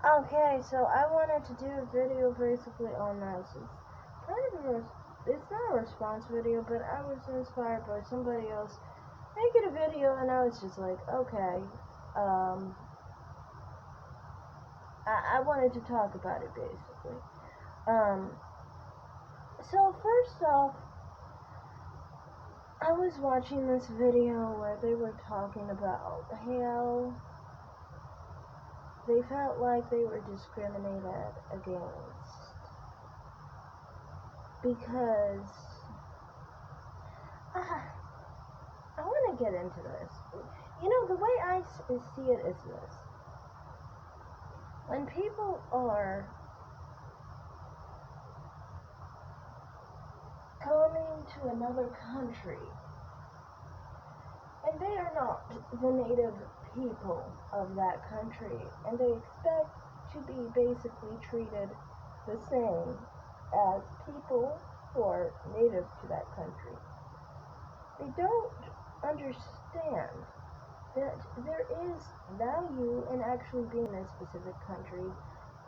Okay, so I wanted to do a video basically on this. It's not a response video, but I was inspired by somebody else making a video, and I was just like, okay, um, I wanted to talk about it basically. Um, so first off, I was watching this video where they were talking about how they felt like they were discriminated against because I want to get into this. You know, the way I see it is this. When people are coming to another country and they are not the native people of that country and they expect to be basically treated the same as people who are native to that country, they don't understand that there is value in actually being in a specific country.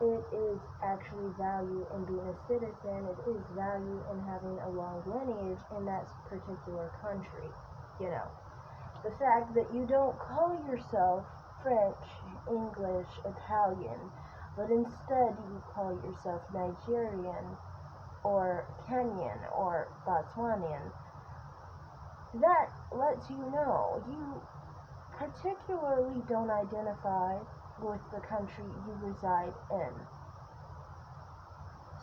It is actually value in being a citizen. It is value in having a long lineage in that particular country. You know, the fact that you don't call yourself French, English, Italian, but instead you call yourself Nigerian or Kenyan or Botswanian, that lets you know you particularly don't identify with the country you reside in.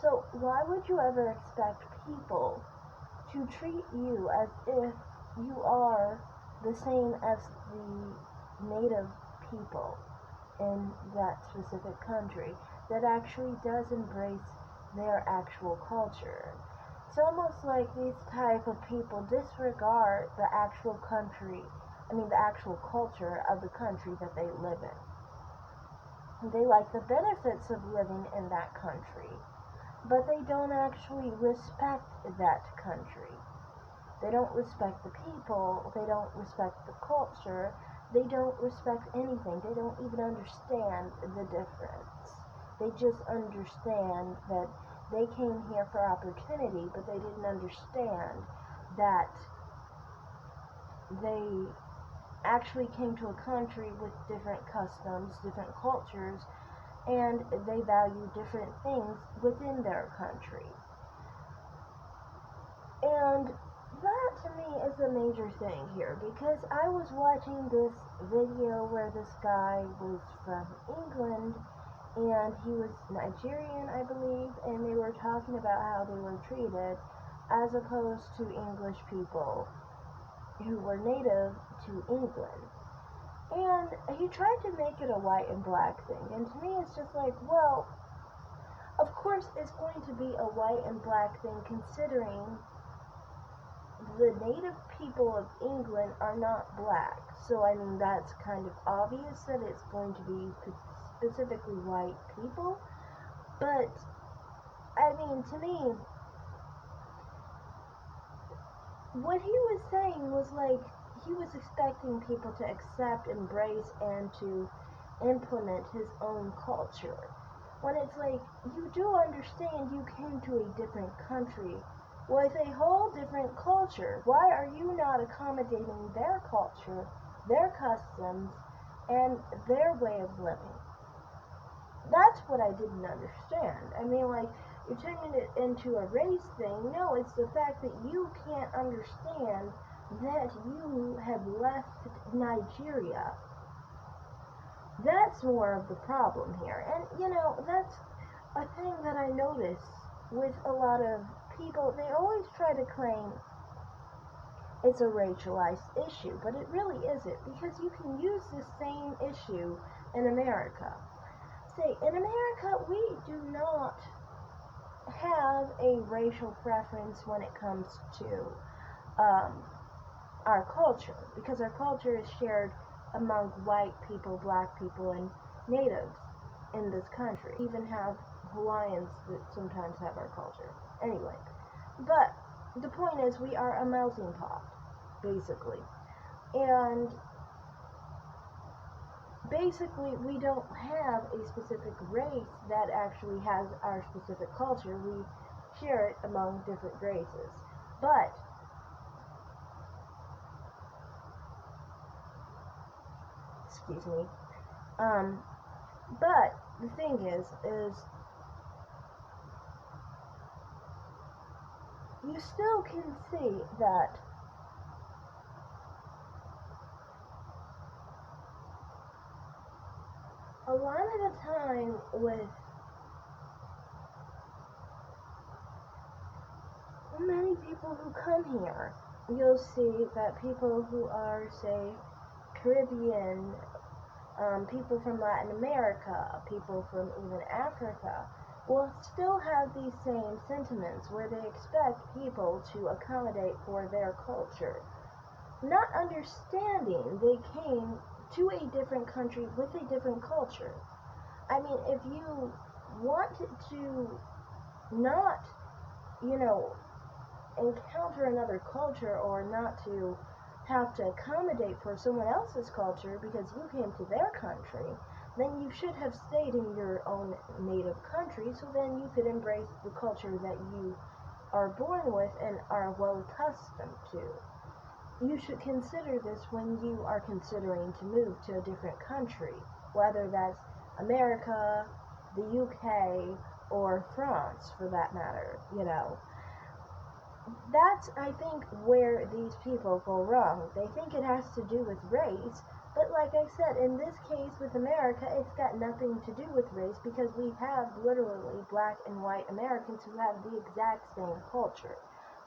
So why would you ever expect people to treat you as if you are the same as the native people in that specific country that actually does embrace their actual culture? It's almost like these type of people disregard the actual the actual culture of the country that they live in. They like the benefits of living in that country, but they don't actually respect that country. They don't respect the people, they don't respect the culture, they don't respect anything. They don't even understand the difference. They just understand that they came here for opportunity, but they didn't understand that they actually came to a country with different customs, different cultures, and they value different things within their country. And that to me is a major thing here, because I was watching this video where this guy was from England and he was Nigerian, I believe, and they were talking about how they were treated as opposed to English people who were native to England. And he tried to make it a white and black thing, and to me it's just like, well, of course it's going to be a white and black thing considering the native people of England are not black. So I mean, that's kind of obvious that it's going to be specifically white people. But I mean, to me, what he was saying was like he was expecting people to accept, embrace, and to implement his own culture. When it's like, you do understand you came to a different country with a whole different culture. Why are you not accommodating their culture, their customs, and their way of living? That's what I didn't understand. I mean, like, you're turning it into a race thing. No, it's the fact that you can't understand that you have left Nigeria. That's more of the problem here. And, you know, that's a thing that I notice with a lot of people. They always try to claim it's a racialized issue, but it really isn't, because you can use the same issue in America. Say, in America, we do not have a racial preference when it comes to our culture, because our culture is shared among white people, black people, and natives in this country. We even have Hawaiians that sometimes have our culture. Anyway, but the point is, we are a melting pot, basically. And basically we don't have a specific race that actually has our specific culture. We share it among different races. But excuse me. Um, but the thing is you still can see that a lot of the time with many people who come here, you'll see that people who are, say, Caribbean, people from Latin America, people from even Africa, will still have these same sentiments where they expect people to accommodate for their culture. Not understanding they came to a different country with a different culture. I mean, if you wanted to not, you know, encounter another culture or not to have to accommodate for someone else's culture because you came to their country, then you should have stayed in your own native country so then you could embrace the culture that you are born with and are well accustomed to. You should consider this when you are considering to move to a different country, whether that's America, the UK, or France for that matter, you know. That's, I think, where these people go wrong. They think it has to do with race, but like I said, in this case with America, it's got nothing to do with race because we have literally black and white Americans who have the exact same culture.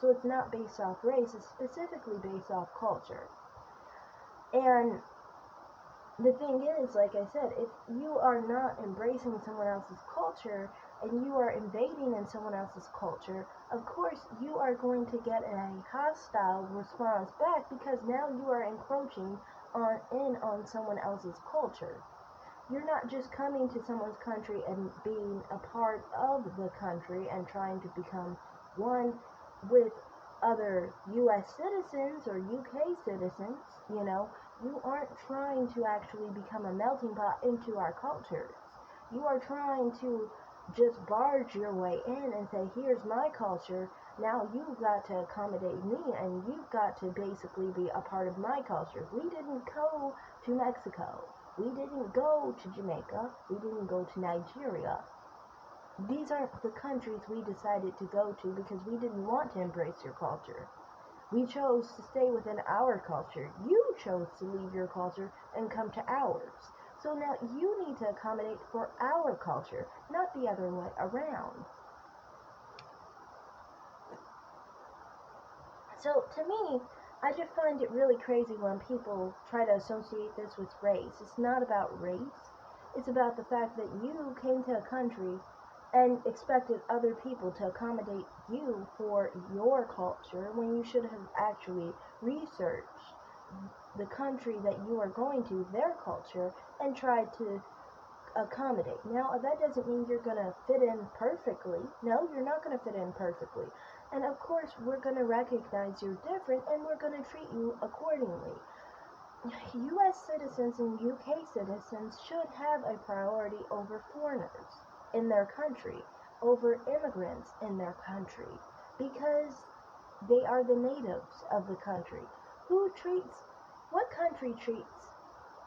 So it's not based off race, it's specifically based off culture. And the thing is, like I said, if you are not embracing someone else's culture and you are invading in someone else's culture, of course you are going to get a hostile response back because now you are encroaching on someone else's culture. You're not just coming to someone's country and being a part of the country and trying to become one with other US citizens or UK citizens, you know. You aren't trying to actually become a melting pot into our cultures. You are trying to just barge your way in and say, here's my culture, now you've got to accommodate me and you've got to basically be a part of my culture. We didn't go to Mexico. We didn't go to Jamaica. We didn't go to Nigeria. These aren't the countries we decided to go to because we didn't want to embrace your culture. We chose to stay within our culture. You chose to leave your culture and come to ours. So now you need to accommodate for our culture, not the other way around. So to me, I just find it really crazy when people try to associate this with race. It's not about race. It's about the fact that you came to a country and expected other people to accommodate you for your culture when you should have actually researched the country that you are going to, their culture, and tried to accommodate. Now, that doesn't mean you're going to fit in perfectly. No, you're not going to fit in perfectly. And of course, we're going to recognize you're different and we're going to treat you accordingly. US citizens and UK citizens should have a priority over foreigners in their country, over immigrants in their country, because they are the natives of the country. What country treats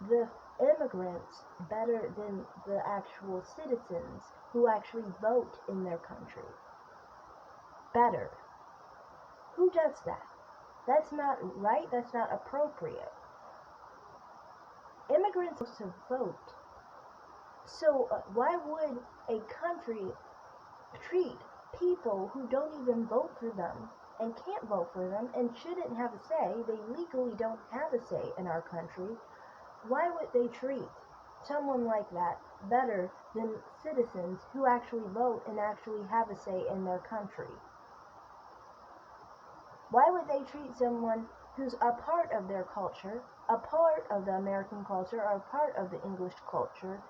the immigrants better than the actual citizens who actually vote in their country? Better. Who does that? That's not right, that's not appropriate. Immigrants have to vote. So why would a country treat people who don't even vote for them and can't vote for them and shouldn't have a say, they legally don't have a say in our country, why would they treat someone like that better than citizens who actually vote and actually have a say in their country? Why would they treat someone who's a part of their culture, a part of the American culture, or a part of the English culture,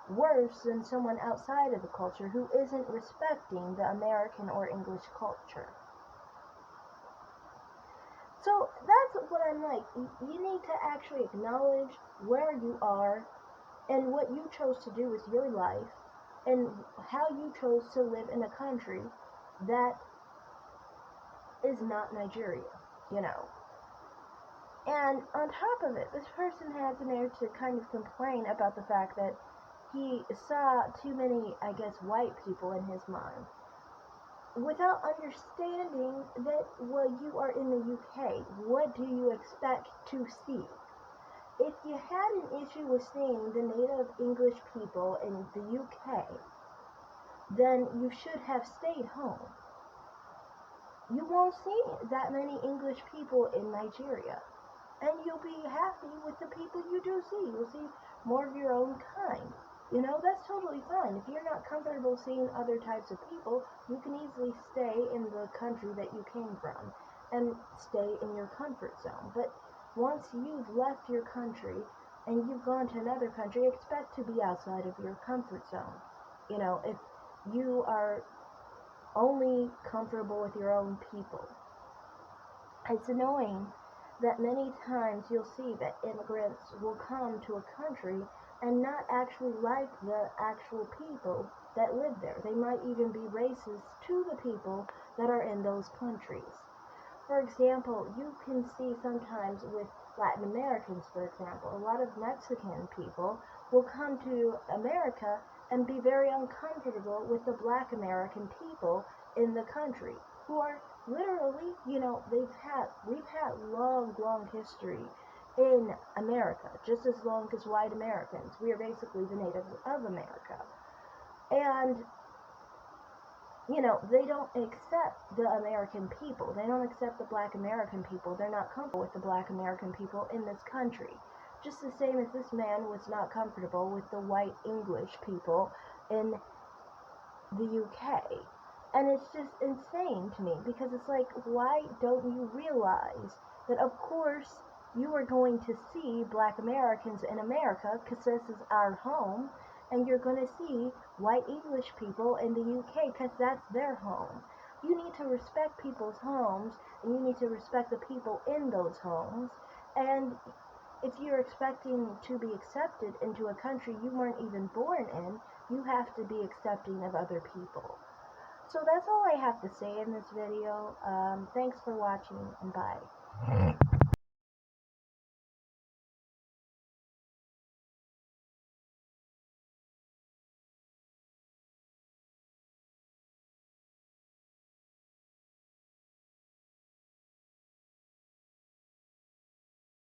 worse than someone outside of the culture who isn't respecting the American or English culture? So that's what I'm like. You need to actually acknowledge where you are And what you chose to do with your life and how you chose to live in a country that is not Nigeria, you know. And on top of it, this person has an air to kind of complain about the fact that he saw too many, I guess, white people in his mind, without understanding that, well, you are in the UK. What do you expect to see? If you had an issue with seeing the native English people in the UK, then you should have stayed home. You won't see that many English people in Nigeria, and you'll be happy with the people you do see. You'll see more of your own kind. You know, that's totally fine. If you're not comfortable seeing other types of people, you can easily stay in the country that you came from and stay in your comfort zone. But once you've left your country and you've gone to another country, expect to be outside of your comfort zone. You know, if you are only comfortable with your own people. It's annoying that many times you'll see that immigrants will come to a country and not actually like the actual people that live there. They might even be racist to the people that are in those countries. For example, you can see sometimes with Latin Americans, for example, a lot of Mexican people will come to America and be very uncomfortable with the Black American people in the country, who are literally, you know, we've had long history in America, just as long as white Americans. We are basically the natives of America. And you know, they don't accept the American people. They don't accept the Black American people. They're not comfortable with the Black American people in this country. Just the same as this man was not comfortable with the white English people in the UK. And it's just insane to me, because it's like, why don't you realize that of course you are going to see Black Americans in America, because this is our home, and you're going to see white English people in the UK because that's their home. You need to respect people's homes, and you need to respect the people in those homes. And if you're expecting to be accepted into a country you weren't even born in, you have to be accepting of other people. So that's all I have to say in this video. Thanks for watching, and bye.